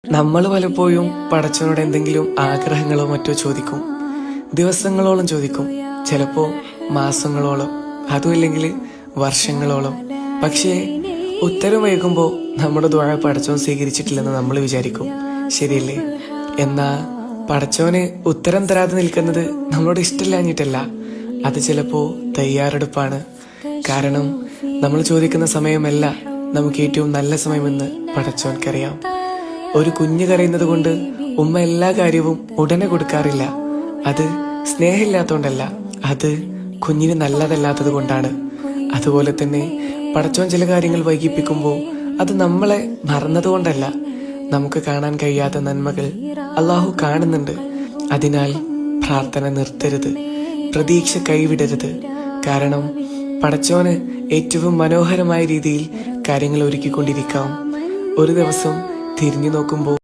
നമ്മൾ പലപ്പോഴും പടച്ചവനോട് എന്തെങ്കിലും ആഗ്രഹങ്ങളോ മറ്റോ ചോദിക്കും. ദിവസങ്ങളോളം ചോദിക്കും, ചിലപ്പോ മാസങ്ങളോളം, അതുമില്ലെങ്കിൽ വർഷങ്ങളോളം. പക്ഷേ ഉത്തരം വൈകുമ്പോ നമ്മുടെ ദുആ പടച്ചവൻ സ്വീകരിച്ചിട്ടില്ലെന്ന് നമ്മൾ വിചാരിക്കും. ശരിയല്ലേ? എന്നാ പടച്ചവന് ഉത്തരം തരാതെ നിൽക്കുന്നത് നമ്മളോട് ഇഷ്ടമില്ലാഞ്ഞിട്ടല്ല, അത് ചിലപ്പോ തയ്യാറെടുപ്പാണ്. കാരണം നമ്മൾ ചോദിക്കുന്ന സമയമല്ല നമുക്ക് ഏറ്റവും നല്ല സമയമെന്ന് പടച്ചവൻക്കറിയാം. ഒരു കുഞ്ഞ് കരയുന്നത് കൊണ്ട് ഉമ്മ എല്ലാ കാര്യവും ഉടനെ കൊടുക്കാറില്ല. അത് സ്നേഹമില്ലാത്തോണ്ടല്ല, അത് കുഞ്ഞിന് നല്ലതല്ലാത്തത് കൊണ്ടാണ്. അതുപോലെ തന്നെ പടച്ചവൻ ചില കാര്യങ്ങൾ വൈകിപ്പിക്കുമ്പോൾ അത് നമ്മളെ മറന്നതുകൊണ്ടല്ല, നമുക്ക് കാണാൻ കഴിയാത്ത നന്മകൾ അള്ളാഹു കാണുന്നുണ്ട്. അതിനാൽ പ്രാർത്ഥന നിർത്തരുത്, പ്രതീക്ഷ കൈവിടരുത്. കാരണം പടച്ചവന് ഏറ്റവും മനോഹരമായ രീതിയിൽ കാര്യങ്ങൾ ഒരുക്കിക്കൊണ്ടിരിക്കാം. ഒരു ദിവസം തിരിഞ്ഞു നോക്കുമ്പോൾ